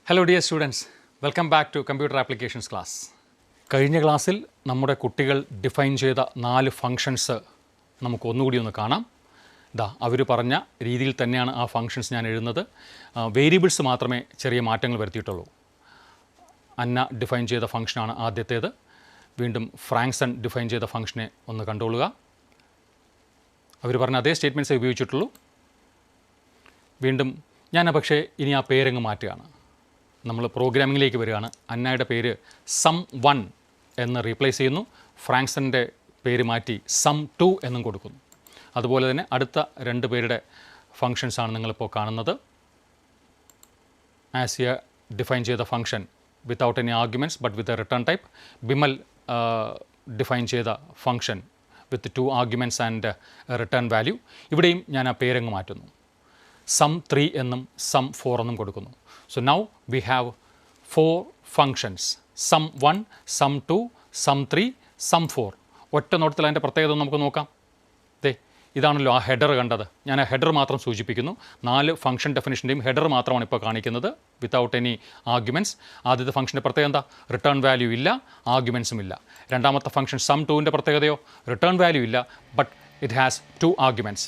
Hello dear students, welcome back to computer applications class. കഴിഞ്ഞ ക്ലാസ്സിൽ നമ്മുടെ കുട്ടികൾ ഡിഫൈൻ ചെയ്ത 4 ഫങ്ഷൻസ് നമുക്ക് ഒന്നുകൂടി ഒന്ന് കാണാം. അവർ പറഞ്ഞ രീതിയിൽ തന്നെയാണ് ആ ഫങ്ഷൻസ് ഞാൻ എഴുതുന്നത്. വേരിയബിൾസ് മാത്രമേ ചെറിയ മാറ്റങ്ങൾ വരുത്തിയിട്ടുള്ളൂ. അന്ന ഡിഫൈൻ ചെയ്ത ഫങ്ഷനാണ് ആദ്യത്തേത്. വീണ്ടും ഫ്രാങ്ക്സൺ ഡിഫൈൻ ചെയ്ത ഫങ്ഷനെ ഒന്ന് കണ്ടുകൊള്ളുക. അവർ പറഞ്ഞ അതേ സ്റ്റേറ്റ്മെൻറ്റ്സേ ഉപയോഗിച്ചിട്ടുള്ളൂ. വീണ്ടും ഞാൻ പക്ഷേ ഇനി ആ പേരങ്ങ് മാറ്റുകയാണ്. നമ്മൾ പ്രോഗ്രാമിങ്ങിലേക്ക് വരികയാണ്. അന്നയുടെ പേര് സം1 എന്ന് റീപ്ലേസ് ചെയ്യുന്നു. ഫ്രാങ്ക്സൻ്റെ പേര് മാറ്റി സം2 എന്നും കൊടുക്കുന്നു. അതുപോലെ തന്നെ അടുത്ത 2 പേരുടെ ഫങ്ഷൻസാണ് നിങ്ങളിപ്പോൾ കാണുന്നത്. ആസിയ ഡിഫൈൻ ചെയ്ത function without any arguments but with a return type. Bimal define ചെയ്ത function with 2 arguments and return value. ഇവിടെയും ഞാൻ ആ പേരങ്ങ് മാറ്റുന്നു. സം3 എന്നും സം4 എന്നും കൊടുക്കുന്നു. So now we have 4 functions, sum1, sum2, sum3, sum4. ഒറ്റ നോട്ടത്തിൽ അതിൻ്റെ പ്രത്യേകത നമുക്ക് നോക്കാം. ഇതാണല്ലോ ആ ഹെഡർ കണ്ടത്. ഞാൻ ആ ഹെഡർ മാത്രം സൂചിപ്പിക്കുന്നു. 4 ഫംഗ്ഷൻ ഡെഫിനിഷൻ്റെയും ഹെഡർ മാത്രമാണ് ഇപ്പോൾ കാണിക്കുന്നത്, വിത്തൗട്ട് എനി ആർഗ്യുമെൻറ്റ്സ്. ആദ്യത്തെ ഫംഗ്ഷൻ്റെ പ്രത്യേകത എന്താ? റിട്ടേൺ വാല്യൂ ഇല്ല, ആർഗ്യുമെൻറ്റ്സും ഇല്ല. രണ്ടാമത്തെ ഫംഗ്ഷൻ സം2ൻ്റെ പ്രത്യേകതയോ റിട്ടേൺ വാല്യൂ ഇല്ല, ബട്ട് ഇറ്റ് ഹാസ് 2 ആർഗ്യുമെൻറ്റ്സ്.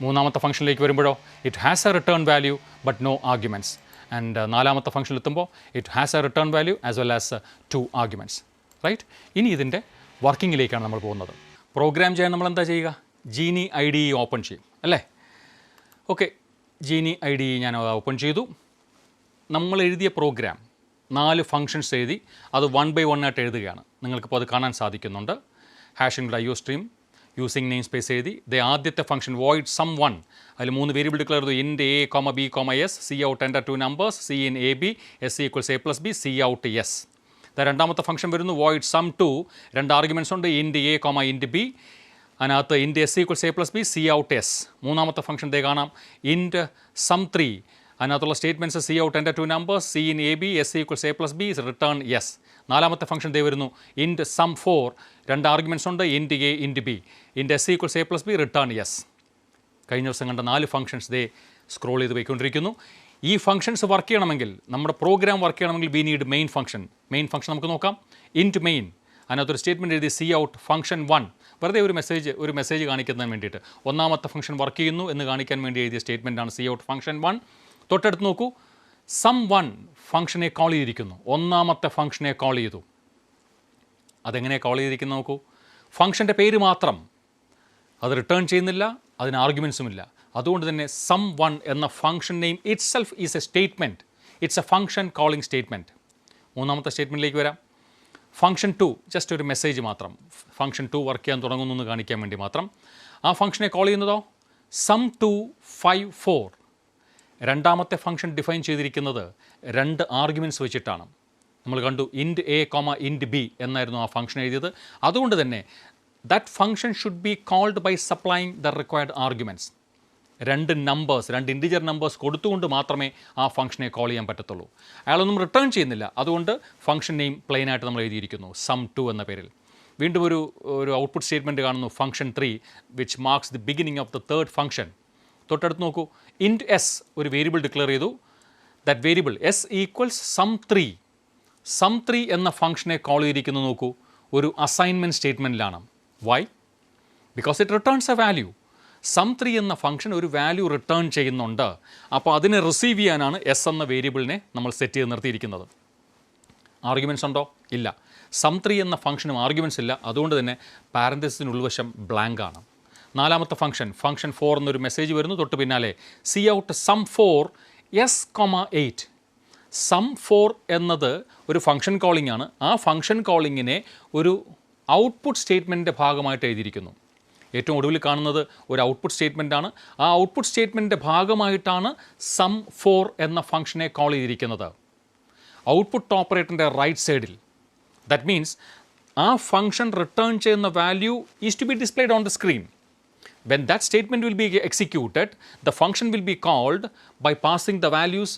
മൂന്നാമത്തെ ഫംഗ്ഷനിലേക്ക് വരുമ്പോഴോ it has a return value but no arguments. And നാലാമത്തെ ഫംഗ്ഷനിലെത്തുമ്പോൾ it has a return value as well as 2 arguments. Right? ഇനി ഇതിൻ്റെ വർക്കിങ്ങിലേക്കാണ് നമ്മൾ പോകുന്നത്. പ്രോഗ്രാം ചെയ്യാൻ നമ്മൾ എന്താ ചെയ്യുക? ജീനി IDE ഓപ്പൺ ചെയ്യും അല്ലേ? ഓക്കെ, ജീനി IDE ഞാൻ ഓപ്പൺ ചെയ്തു. നമ്മൾ എഴുതിയ പ്രോഗ്രാം 4 ഫംഗ്ഷൻസ് എഴുതി അത് 1 by 1 ആയിട്ട് എഴുതുകയാണ്. നിങ്ങൾക്കിപ്പോൾ അത് കാണാൻ സാധിക്കുന്നുണ്ട്. Hashing IO stream using name space എഴുതി. ആദ്യത്തെ ഫംഗ്ഷൻ വോയിഡ് സം1, അതിൽ 3 വേരിയബിൾ ഡിക്ലെയർ ചെയ്തു. ഇൻറ്റ് A, B, S, C out enter 2 numbers, C in AB, S equals A plus B, C out S. രണ്ടാമത്തെ ഫംഗ്ഷൻ വരുന്നു വോയിഡ് സം2, 2 ആർഗ്യുമെൻറ്റ്സ് ഉണ്ട്. ഇൻറ്റ് A, ഇൻറ്റ് B, അതിനകത്ത് ഇൻറ്റ് S equals A plus B, C out S. മൂന്നാമത്തെ function കാണാം ഇൻറ്റ് സം3, അതിനകത്തുള്ള statements C out enter 2 numbers, C in AB, S equals A plus B, return yes. നാലാമത്തെ function വരുന്നു ഇൻറ്റ് സം4, 2 arguments ഉണ്ട്. ഇൻറ്റ് A, ഇൻറ്റ് B, ഇൻറ്റ് S equals A plus B, return yes. കഴിഞ്ഞ ദിവസം കണ്ട 4 functions scroll ചെയ്ത് പോയിക്കൊണ്ടിരിക്കുന്നു. ഈ ഫംഗ്ഷൻസ് വർക്ക് ചെയ്യണമെങ്കിൽ, നമ്മുടെ പ്രോഗ്രാം വർക്ക് ചെയ്യണമെങ്കിൽ we need main function. Main function നമുക്ക് നോക്കാം. ഇൻറ്റ് മെയിൻ, അതിനകത്തൊരു സ്റ്റേറ്റ്മെൻറ്റ് എഴുതി C out ഫംഗ്ഷൻ 1, വെറുതെ ഒരു മെസ്സേജ് കാണിക്കുന്നതിന് വേണ്ടിയിട്ട്. ഒന്നാമത്തെ ഫംഗ്ഷൻ വർക്ക് ചെയ്യുന്നു എന്ന് കാണിക്കാൻ വേണ്ടി എഴുതിയ സ്റ്റേറ്റ്മെൻറ്റാണ് C out ഫംഗ്ഷൻ 1. തൊട്ടടുത്ത് നോക്കൂ, സം1 ഫംഗ്ഷനെ കോൾ ചെയ്തിരിക്കുന്നു. ഒന്നാമത്തെ ഫംഗ്ഷനെ കോൾ ചെയ്തു. അതെങ്ങനെ കോൾ ചെയ്തിരിക്കുന്നു നോക്കൂ. ഫംഗ്ഷൻ്റെ പേര് മാത്രം, അത് റിട്ടേൺ ചെയ്യുന്നില്ല, അതിന് ആർഗ്യുമെൻസും ഇല്ല. അതുകൊണ്ട് തന്നെ സം1 എന്ന function name it self is A statement. It's A function calling statement. മൂന്നാമത്തെ സ്റ്റേറ്റ്മെൻറ്റിലേക്ക് വരാം. ഫംഗ്ഷൻ 2 ജസ്റ്റ് ഒരു മെസ്സേജ് മാത്രം, ഫംഗ്ഷൻ 2 വർക്ക് ചെയ്യാൻ തുടങ്ങുന്നു എന്ന് കാണിക്കാൻ വേണ്ടി മാത്രം. ആ ഫംഗ്ഷനെ കോൾ ചെയ്യുന്നതോ സം2 5 4. രണ്ടാമത്തെ ഫംഗ്ഷൻ ഡിഫൈൻ ചെയ്തിരിക്കുന്നത് 2 ആർഗ്യുമെൻറ്റ്സ് വെച്ചിട്ടാണ്. നമ്മൾ കണ്ടു ഇൻറ്റ് A, ഇൻറ്റ് B എന്നായിരുന്നു ആ ഫംഗ്ഷൻ എഴുതിയത്. അതുകൊണ്ട് തന്നെ that function should be called by supplying the required arguments. 2 numbers, 2 integer numbers കൊടുത്തുകൊണ്ട് മാത്രമേ ആ ഫംഗ്ഷനെ കോൾ ചെയ്യാൻ പറ്റത്തുള്ളൂ. അയാളൊന്നും റിട്ടേൺ ചെയ്യുന്നില്ല. അതുകൊണ്ട് ഫംഗ്ഷൻ നെയിം പ്ലെയിനായിട്ട് നമ്മൾ എഴുതിയിരിക്കുന്നു സം2 എന്ന പേരിൽ. വീണ്ടും ഒരു ഔട്ട്പുട്ട് സ്റ്റേറ്റ്മെൻറ്റ് കാണുന്നു function 3 which marks the beginning of the third function. തൊട്ടടുത്ത് നോക്കൂ, ഇൻറ്റ് S ഒരു വേരിയബിൾ ഡിക്ലെയർ ചെയ്തു. ദാറ്റ് വേരിയബിൾ S ഈക്വൽസ് സം3. സം3 എന്ന ഫംഗ്ഷനെ കോൾ ചെയ്തിരിക്കുന്നു നോക്കൂ, ഒരു അസൈൻമെൻറ്റ് സ്റ്റേറ്റ്മെൻറ്റിലാണ്. Why? Because it returns a value. സം3 എന്ന ഫംഗ്ഷൻ ഒരു വാല്യൂ റിട്ടേൺ ചെയ്യുന്നുണ്ട്. അപ്പോൾ അതിനെ റിസീവ് ചെയ്യാനാണ് S എന്ന വേരിയബിളിനെ നമ്മൾ സെറ്റ് ചെയ്ത് നിർത്തിയിരിക്കുന്നത്. ആർഗ്യുമെൻറ്റ്സ് ഉണ്ടോ? ഇല്ല. സം3 എന്ന ഫംഗ്ഷനും ആർഗ്യുമെൻറ്റ്സ് ഇല്ല. അതുകൊണ്ട് തന്നെ പാരന്തസിന് ഉൾവശം ബ്ലാങ്ക് ആണ്. നാലാമത്തെ ഫംഗ്ഷൻ 4 എന്നൊരു മെസ്സേജ് വരുന്നു. തൊട്ട് പിന്നാലെ C out സം4 S, 8. സം4 എന്നത് ഒരു ഫംഗ്ഷൻ കോളിംഗ് ആണ്. ആ ഫംഗ്ഷൻ കോളിങ്ങിനെ ഒരു ഔട്ട്പുട്ട് സ്റ്റേറ്റ്മെൻറ്റിൻ്റെ ഭാഗമായിട്ട് എഴുതിയിരിക്കുന്നു. ഏറ്റവും ഒടുവിൽ കാണുന്നത് ഒരു ഔട്ട്പുട്ട് സ്റ്റേറ്റ്മെൻ്റ് ആണ്. ആ ഔട്ട്പുട്ട് സ്റ്റേറ്റ്മെൻറ്റിൻ്റെ ഭാഗമായിട്ടാണ് സം4 എന്ന ഫംഗ്ഷനെ കോൾ ചെയ്തിരിക്കുന്നത്. ഔട്ട്പുട്ട് ഓപ്പറേറ്ററിൻ്റെ റൈറ്റ് സൈഡിൽ. ദാറ്റ് മീൻസ് ആ ഫംഗ്ഷൻ റിട്ടേൺ ചെയ്യുന്ന value is to be displayed on the screen. When that statement will be executed, the function will be called by passing the values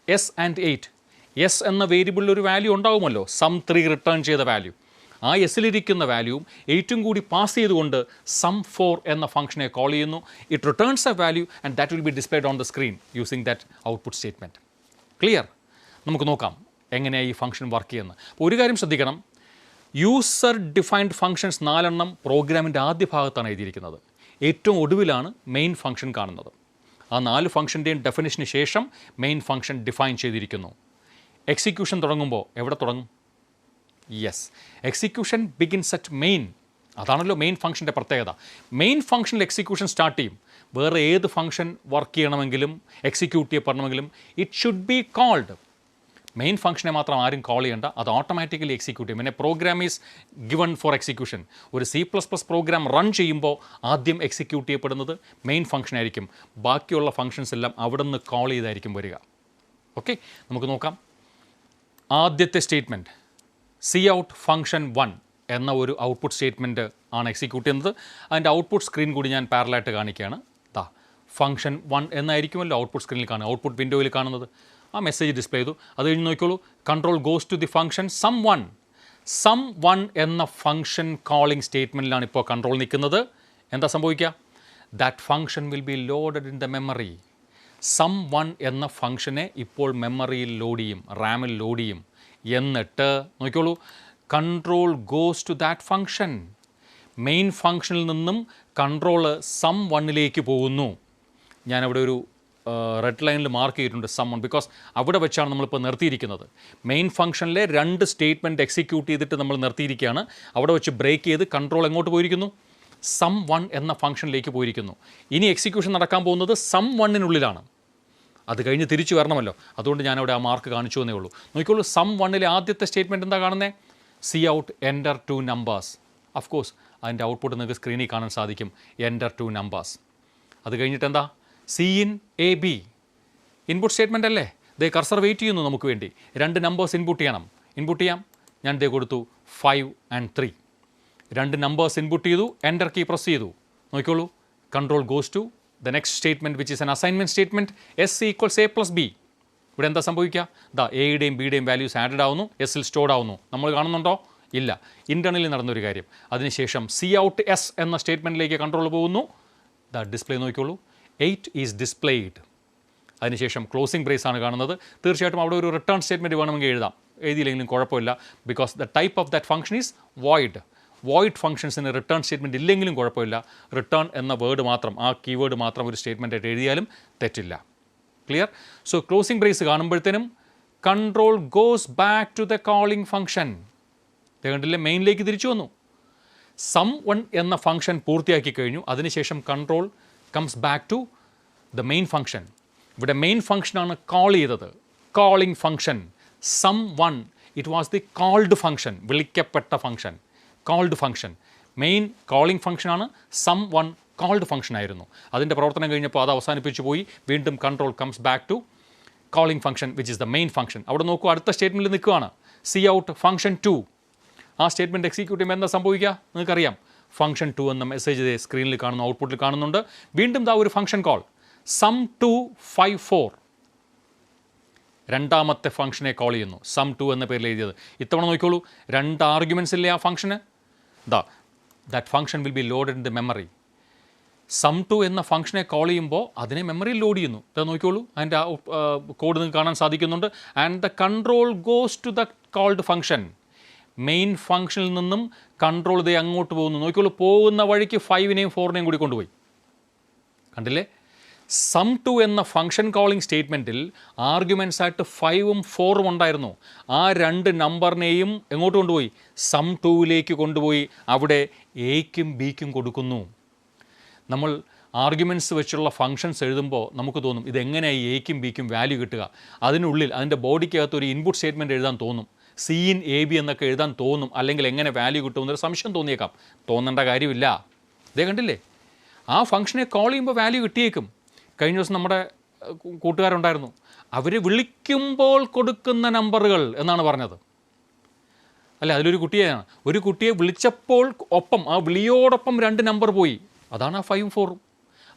S and 8. S എന്ന വേരിയബിളിൽ ഒരു value ഉണ്ടാകുമല്ലോ, സം3 return ചെയ്ത value. ആ എസിലിരിക്കുന്ന വാല്യൂവും 8ഉം കൂടി pass ചെയ്തുകൊണ്ട് സം4 എന്ന ഫംഗ്ഷനെ കോൾ ചെയ്യുന്നു. It returns a value and that will be displayed on the screen using that output statement. Clear? നമുക്ക് നോക്കാം എങ്ങനെയാണ് ഈ ഫംഗ്ഷൻ വർക്ക് ചെയ്യുന്നത്. അപ്പോൾ ഒരു കാര്യം ശ്രദ്ധിക്കണം, യൂസർ ഡിഫൈൻഡ് ഫംഗ്ഷൻസ് 4 പ്രോഗ്രാമിൻ്റെ ആദ്യ ഭാഗത്താണ് എഴുതിയിരിക്കുന്നത്. ഏറ്റവും ഒടുവിലാണ് മെയിൻ ഫംഗ്ഷൻ കാണുന്നത്. ആ 4 ഫംഗ്ഷൻ്റെയും ഡെഫിനിഷന് ശേഷം മെയിൻ ഫംഗ്ഷൻ ഡിഫൈൻ ചെയ്തിരിക്കുന്നു. എക്സിക്യൂഷൻ തുടങ്ങുമ്പോൾ എവിടെ തുടങ്ങും? Yes, execution begins at main. അതാണല്ലോ മെയിൻ ഫംഗ്ഷൻ്റെ പ്രത്യേകത. മെയിൻ ഫംഗ്ഷനിൽ എക്സിക്യൂഷൻ സ്റ്റാർട്ട് ചെയ്യും. വേറെ ഏത് ഫംഗ്ഷൻ വർക്ക് ചെയ്യണമെങ്കിലും എക്സിക്യൂട്ട് ചെയ്യപ്പെടണമെങ്കിലും it should be called. Main ഫംഗ്ഷനെ മാത്രം ആരും കോൾ ചെയ്യേണ്ട, അത് ഓട്ടോമാറ്റിക്കലി എക്സിക്യൂട്ട് ചെയ്യും. പിന്നെ program is given for execution. ഒരു C++ പ്രോഗ്രാം റൺ ചെയ്യുമ്പോൾ ആദ്യം എക്സിക്യൂട്ട് ചെയ്യപ്പെടുന്നത് മെയിൻ ഫംഗ്ഷൻ ആയിരിക്കും. ബാക്കിയുള്ള ഫംഗ്ഷൻസ് എല്ലാം അവിടെ നിന്ന് കോൾ ചെയ്തായിരിക്കും വരിക. ഓക്കെ, നമുക്ക് നോക്കാം. ആദ്യത്തെ സ്റ്റേറ്റ്മെൻറ്റ് cout ഫംഗ്ഷൻ 1 എന്ന ഒരു ഔട്ട്പുട്ട് സ്റ്റേറ്റ്മെൻറ്റ് ആണ് എക്സിക്യൂട്ട് ചെയ്യുന്നത്. അതിൻ്റെ ഔട്ട്പുട്ട് സ്ക്രീൻ കൂടി ഞാൻ പാരലായിട്ട് കാണിക്കുകയാണ്. ഫംഗ്ഷൻ 1 എന്നായിരിക്കുമല്ലോ ഔട്ട്പുട്ട് സ്ക്രീനിൽ കാണുക, ഔട്ട്പുട്ട് വിൻഡോയിൽ കാണുന്നത്. ആ മെസ്സേജ് ഡിസ്പ്ലേ ചെയ്തു. അത് കഴിഞ്ഞ് നോക്കിക്കോളൂ, control goes to the function sum one എന്ന ഫംഗ്ഷൻ കോളിംഗ് സ്റ്റേറ്റ്മെൻറ്റിലാണ് ഇപ്പോൾ കൺട്രോൾ നിൽക്കുന്നത്. എന്താ സംഭവിക്കുക? That function will be loaded in the memory. Sum one എന്ന ഫംഗ്ഷനെ ഇപ്പോൾ മെമ്മറിയിൽ ലോഡ് ചെയ്യും, റാമിൽ ലോഡ് ചെയ്യും. എന്നിട്ട് നോക്കിക്കോളൂ, control goes to that function. Main ഫംഗ്ഷനിൽ നിന്നും കൺട്രോള് സം1ലേക്ക് പോകുന്നു. ഞാനവിടെ ഒരു റെഡ് ലൈനിൽ മാർക്ക് ചെയ്തിട്ടുണ്ട് സം1, ബിക്കോസ് അവിടെ വെച്ചാണ് നമ്മളിപ്പോൾ നിർത്തിയിരിക്കുന്നത്. മെയിൻ ഫംഗ്ഷനിലെ 2 സ്റ്റേറ്റ്മെൻറ്റ് എക്സിക്യൂട്ട് ചെയ്തിട്ട് നമ്മൾ നിർത്തിയിരിക്കുകയാണ്. അവിടെ വെച്ച് ബ്രേക്ക് ചെയ്ത് കൺട്രോൾ എങ്ങോട്ട് പോയിരിക്കുന്നു? സം1 എന്ന ഫംഗ്ഷനിലേക്ക് പോയിരിക്കുന്നു. ഇനി എക്സിക്യൂഷൻ നടക്കാൻ പോകുന്നത് സം1നുള്ളിലാണ്. അത് കഴിഞ്ഞ് തിരിച്ചു വരണമല്ലോ, അതുകൊണ്ട് ഞാനവിടെ ആ മാർക്ക് കാണിച്ചു എന്നേ ഉള്ളൂ. നോക്കിക്കോളൂ, സം1ലെ ആദ്യത്തെ സ്റ്റേറ്റ്മെൻറ്റ് എന്താ കാണുന്നത്? cout enter 2 numbers. Of course അതിൻ്റെ ഔട്ട്പുട്ട് നിങ്ങൾക്ക് സ്ക്രീനിൽ കാണാൻ സാധിക്കും, enter 2 numbers. അത് കഴിഞ്ഞിട്ട് എന്താ? cin ab ഇൻപുട്ട് സ്റ്റേറ്റ്മെൻ്റ് അല്ലേ? ദേ കർസർ വെയിറ്റ് ചെയ്യുന്നു നമുക്ക് വേണ്ടി. 2 നമ്പേഴ്സ് ഇൻപുട്ട് ചെയ്യാം. ഞാൻ ദേ കൊടുത്തു 5 and 3. 2 നമ്പേഴ്സ് ഇൻപുട്ട് ചെയ്തു, എൻ്റർ കീ പ്രസ് ചെയ്തു. നോക്കിക്കോളൂ, control goes to the next statement which is an assignment statement. s = a+b. ഇവിടെ എന്താ സംഭവിക്കുക? എയുടെയും ബിയുടെയും വാല്യൂസ് ആഡഡ് ആവുന്നു, എസ്സിൽ സ്റ്റോർഡ് ആവുന്നു. നമ്മൾ കാണുന്നുണ്ടോ? ഇല്ല. ഇൻറ്റേർണലി നടന്നൊരു കാര്യം. അതിനുശേഷം cout s എന്ന സ്റ്റേറ്റ്മെൻറ്റിലേക്ക് കൺട്രോൾ പോകുന്നു. ഡിസ്പ്ലേ നോക്കിക്കോളൂ, 8 ഈസ് ഡിസ്പ്ലേഡ്. അതിനുശേഷം ക്ലോസിംഗ് ബ്രേസ് ആണ് കാണുന്നത്. തീർച്ചയായിട്ടും അവിടെ ഒരു റിട്ടേൺ സ്റ്റേറ്റ്മെൻറ്റ് വേണമെങ്കിൽ എഴുതാം, എഴുതിയില്ലെങ്കിലും കുഴപ്പമില്ല. Because the type of that function is void ഫംഗ്ഷൻസിന് റിട്ടേൺ സ്റ്റേറ്റ്മെൻറ്റ് ഇല്ലെങ്കിലും കുഴപ്പമില്ല. റിട്ടേൺ എന്ന വേർഡ് മാത്രം, ആ കീവേഡ് മാത്രം ഒരു സ്റ്റേറ്റ്മെൻറ്റായിട്ട് എഴുതിയാലും തെറ്റില്ല. ക്ലിയർ? സോ ക്ലോസിംഗ് ബ്രേസ് കാണുമ്പോഴത്തേനും control goes back to the calling function. കണ്ടില്ലേ, മെയിനിലേക്ക് തിരിച്ചു വന്നു. സം1 എന്ന ഫംഗ്ഷൻ പൂർത്തിയാക്കി കഴിഞ്ഞു. അതിനുശേഷം control comes back to the main function. ഇവിടെ മെയിൻ ഫംഗ്ഷനാണ് കോൾ ചെയ്തത്, calling function. Sum one it was the called function, വിളിക്കപ്പെട്ട function, called function. Main calling ഫംഗ്ഷനാണ്, സം1 കോൾഡ് ഫംഗ്ഷൻ ആയിരുന്നു. അതിൻ്റെ പ്രവർത്തനം കഴിഞ്ഞപ്പോൾ അത് അവസാനിപ്പിച്ചു പോയി. വീണ്ടും control comes back to calling function which is the main function. അവിടെ നോക്കൂ, അടുത്ത സ്റ്റേറ്റ്മെൻറ്റിൽ നിൽക്കുകയാണ് cout ഫംഗ്ഷൻ 2. ആ സ്റ്റേറ്റ്മെൻറ്റ് എക്സിക്യൂട്ട് ചെയ്യുമ്പോൾ എന്താ സംഭവിക്കുക? നിങ്ങൾക്കറിയാം, ഫംഗ്ഷൻ 2 എന്ന മെസ്സേജ് സ്ക്രീനിൽ കാണുന്നു, ഔട്ട്പുട്ടിൽ കാണുന്നുണ്ട്. വീണ്ടും ഒരു ഫംഗ്ഷൻ കോൾ സം2 54. രണ്ടാമത്തെ ഫംഗ്ഷനെ കോൾ ചെയ്യുന്നു, സം2 എന്ന പേരിൽ എഴുതിയത്. ഇത്തവണ നോക്കിക്കോളൂ, 2 ആർഗ്യുമെൻറ്റ്സ് ഇല്ലേ ആ ഫംഗ്ഷന്. That function will be loaded in the memory. Sum two എന്ന ഫംഗ്ഷനെ കോൾ ചെയ്യുമ്പോൾ അതിനെ മെമ്മറിയിൽ ലോഡ് ചെയ്യുന്നു. ഇത് നോക്കിക്കോളൂ, അതിൻ്റെ കോഡ് നിങ്ങൾക്ക് കാണാൻ സാധിക്കുന്നുണ്ട്. And the control goes to the called function. Main ഫംഗ്ഷനിൽ നിന്നും കൺട്രോൾ ഇതേ അങ്ങോട്ട് പോകുന്നു. നോക്കിക്കോളൂ, പോകുന്ന വഴിക്ക് 5നെയും 4നെയും കൂടി കൊണ്ടുപോയി. കണ്ടില്ലേ? സം2 എന്ന ഫംഗ്ഷൻ കോളിംഗ് സ്റ്റേറ്റ്മെൻറ്റിൽ ആർഗ്യുമെൻറ്റ്സ് ആയിട്ട് 5ഉം 4ഉം ഉണ്ടായിരുന്നു. ആ 2 നമ്പറിനെയും എങ്ങോട്ട് കൊണ്ടുപോയി? സം2ലേക്ക് കൊണ്ടുപോയി അവിടെ എയ്ക്കും ബിക്കും കൊടുക്കുന്നു. നമ്മൾ ആർഗ്യുമെൻറ്റ്സ് വെച്ചുള്ള ഫംഗ്ഷൻസ് എഴുതുമ്പോൾ നമുക്ക് തോന്നും, ഇതെങ്ങനെയായി എയ്ക്കും ബിക്കും വാല്യൂ കിട്ടുക? അതിനുള്ളിൽ അതിൻ്റെ ബോഡിക്കകത്ത് ഒരു ഇൻപുട്ട് സ്റ്റേറ്റ്മെൻറ്റ് എഴുതാൻ തോന്നും, cin ab എന്നൊക്കെ എഴുതാൻ തോന്നും. അല്ലെങ്കിൽ എങ്ങനെ വാല്യൂ കിട്ടുമെന്നൊരു സംശയം തോന്നിയേക്കാം. തോന്നേണ്ട കാര്യമില്ല. ഇതേ കണ്ടില്ലേ, ആ ഫംഗ്ഷനെ കോൾ ചെയ്യുമ്പോൾ വാല്യൂ കിട്ടിയേക്കും. കഴിഞ്ഞ ദിവസം നമ്മുടെ കൂട്ടുകാരുണ്ടായിരുന്നു, അവർ വിളിക്കുമ്പോൾ കൊടുക്കുന്ന നമ്പറുകൾ എന്നാണ് പറഞ്ഞത്. അല്ല, അതിലൊരു ഒരു കുട്ടിയെ വിളിച്ചപ്പോൾ ഒപ്പം ആ വിളിയോടൊപ്പം 2 നമ്പർ പോയി. അതാണ് ആ 5ഉം 4ഉം.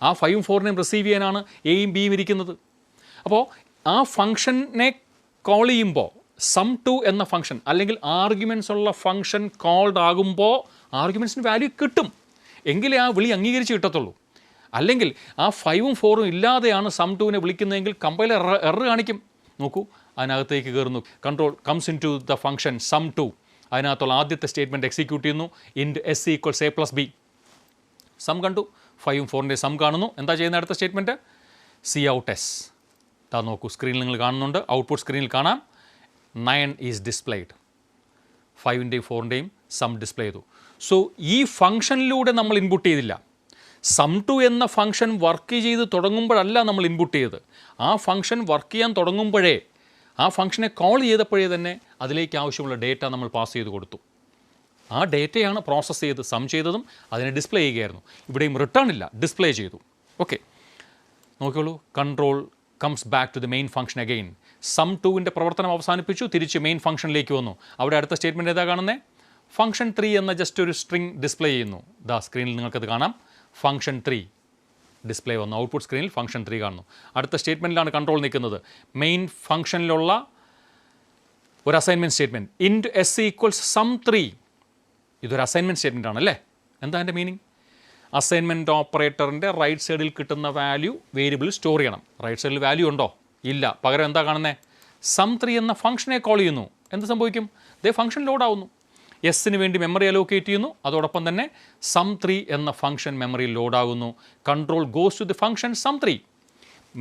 ആ 5ഉം 4നെയും റിസീവ് ചെയ്യാനാണ് എയും ബിയും ഇരിക്കുന്നത്. അപ്പോൾ ആ ഫംഗ്ഷനെ കോൾ ചെയ്യുമ്പോൾ സം2 എന്ന ഫംഗ്ഷൻ അല്ലെങ്കിൽ ആർഗ്യുമെൻറ്റ്സ് ഉള്ള ഫംഗ്ഷൻ കോൾഡ് ആകുമ്പോൾ ആർഗ്യുമെൻറ്റ്സിന് വാല്യൂ കിട്ടും. എങ്കിലേ ആ വിളി അംഗീകരിച്ച് കിട്ടത്തുള്ളൂ. അല്ലെങ്കിൽ ആ 5ഉം 4ഉം ഇല്ലാതെയാണ് സം2നെ വിളിക്കുന്നതെങ്കിൽ കമ്പൈലർ എറർ കാണിക്കും. നോക്കൂ, അതിനകത്തേക്ക് കയറുന്നു. Control comes into the function sum two, അതിനകത്തുള്ള ആദ്യത്തെ സ്റ്റേറ്റ്മെൻറ്റ് എക്സിക്യൂട്ട് ചെയ്യുന്നു. Int s equals a plus b. Sum കണ്ടു, 5ഉം 4ൻ്റെ സം കാണുന്നു. എന്താ ചെയ്യുന്ന അടുത്ത സ്റ്റേറ്റ്മെൻറ്റ്? C out S. ഇതാ നോക്കൂ, സ്ക്രീനിൽ നിങ്ങൾ കാണുന്നുണ്ട്, ഔട്ട്പുട്ട് സ്ക്രീനിൽ കാണാം. 9 ഈസ് ഡിസ്പ്ലേഡ്. 5ൻ്റെയും 4ൻ്റെയും സം ഡിസ്പ്ലേ ചെയ്തു. സോ ഈ ഫംഗ്ഷനിലൂടെ നമ്മൾ ഇൻപുട്ട് ചെയ്തില്ല. സം ടു എന്ന ഫംഗ്ഷൻ വർക്ക് ചെയ്ത് തുടങ്ങുമ്പോഴല്ല നമ്മൾ ഇൻപുട്ട് ചെയ്തത്. ആ ഫംഗ്ഷൻ വർക്ക് ചെയ്യാൻ തുടങ്ങുമ്പോഴേ, ആ ഫംഗ്ഷനെ കോൾ ചെയ്തപ്പോഴേ തന്നെ അതിലേക്ക് ആവശ്യമുള്ള ഡേറ്റ നമ്മൾ പാസ് ചെയ്ത് കൊടുത്തു. ആ ഡേറ്റയാണ് പ്രോസസ്സ് ചെയ്ത് സം ചെയ്തതും അതിനെ ഡിസ്പ്ലേ ചെയ്യുകയായിരുന്നു. ഇവിടെയും റിട്ടേൺ ഇല്ല, ഡിസ്പ്ലേ ചെയ്തു. ഓക്കെ, നോക്കിയോളൂ. Control comes back to the main function again. Sum ടുവിൻ്റെ പ്രവർത്തനം അവസാനിപ്പിച്ചു, തിരിച്ച് മെയിൻ ഫംഗ്ഷനിലേക്ക് വന്നു. അവിടെ അടുത്ത സ്റ്റേറ്റ്മെൻറ്റ് ഏതാ കാണുന്നത്? ഫംഗ്ഷൻ 3 എന്ന ജസ്റ്റ് ഒരു സ്ട്രിങ് ഡിസ്പ്ലേ ചെയ്യുന്നു. ദാ സ്ക്രീനിൽ നിങ്ങൾക്കത് കാണാം. ഫംഗ്ഷൻ 3 ഡിസ്പ്ലേ വന്നു. ഔട്ട്പുട്ട് സ്ക്രീനിൽ ഫംഗ്ഷൻ 3 കാണുന്നു. അടുത്ത സ്റ്റേറ്റ്മെൻറ്റിലാണ് കൺട്രോൾ നിൽക്കുന്നത്. മെയിൻ ഫംഗ്ഷനിലുള്ള ഒരു assignment statement int s equals sum 3. ഇതൊരു അസൈൻമെൻറ്റ് സ്റ്റേറ്റ്മെൻ്റ് ആണല്ലേ. എന്താ അതിൻ്റെ മീനിങ്? അസൈൻമെൻറ്റ് ഓപ്പറേറ്ററിൻ്റെ റൈറ്റ് സൈഡിൽ കിട്ടുന്ന വാല്യൂ വേരിയബിൾ സ്റ്റോർ ചെയ്യണം. റൈറ്റ് സൈഡിൽ വാല്യൂ ഉണ്ടോ? ഇല്ല. പകരം എന്താ കാണുന്നത്? സം 3 എന്ന ഫംഗ്ഷനെ കോൾ ചെയ്യുന്നു. എന്ത് സംഭവിക്കും? ദേ ഫംഗ്ഷൻ ലോഡ് ആവുന്നു. എസ്സിന് വേണ്ടി മെമ്മറി അലോക്കേറ്റ് ചെയ്യുന്നു. അതോടൊപ്പം തന്നെ സം 3 എന്ന ഫംഗ്ഷൻ മെമ്മറിയിൽ ലോഡാകുന്നു. Control goes to the function sum 3.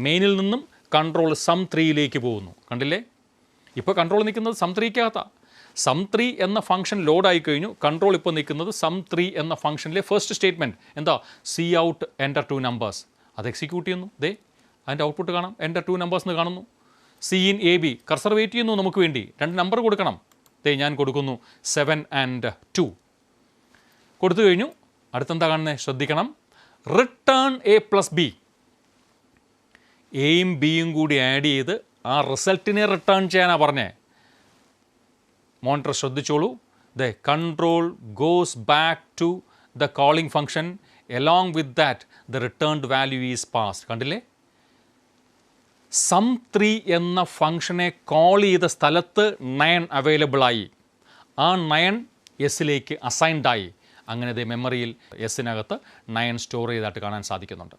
മെയിനിൽ നിന്നും കൺട്രോൾ സം 3യിലേക്ക് പോകുന്നു. കണ്ടില്ലേ? ഇപ്പോൾ കൺട്രോൾ നിൽക്കുന്നത് സം 3ക്കകത്താണ്. സം 3 എന്ന ഫംഗ്ഷൻ ലോഡായി കഴിഞ്ഞു. കൺട്രോൾ ഇപ്പോൾ നിൽക്കുന്നത് സം 3 എന്ന ഫംഗ്ഷനിലെ ഫസ്റ്റ് സ്റ്റേറ്റ്മെൻറ്റ് എന്താ? C out enter 2 numbers. അത് എക്സിക്യൂട്ട് ചെയ്യുന്നു. ദേ അതിൻ്റെ ഔട്ട്പുട്ട് കാണാം. എൻ്റർ 2 നമ്പേഴ്സ് എന്ന് കാണുന്നു. Cin a b. Cursor wait ചെയ്യുന്നു നമുക്ക് വേണ്ടി. 2 നമ്പർ കൊടുക്കണം. ദേ ഞാൻ കൊടുക്കുന്നു 7 and 2. കൊടുത്തു കഴിഞ്ഞു. അടുത്തെന്താ കാണുന്നത്? ശ്രദ്ധിക്കണം. Return A plus B. എയും ബിയും കൂടി ആഡ് ചെയ്ത് ആ റിസൾട്ടിനെ റിട്ടേൺ ചെയ്യാനാണ് പറഞ്ഞത്. മോണിറ്റർ ശ്രദ്ധിച്ചോളൂ. The control goes back to the calling function. Along with that the returned value is passed. കണ്ടില്ലേ? സം 3 എന്ന ഫംഗ്ഷനെ കോൾ ചെയ്ത സ്ഥലത്ത് 9 അവൈലബിളായി. ആ 9 എസ്സിലേക്ക് അസൈൻഡായി. അങ്ങനെ ദേ മെമ്മറിയിൽ എസ്സിനകത്ത് 9 സ്റ്റോർ ചെയ്തായിട്ട് കാണാൻ സാധിക്കുന്നുണ്ട്.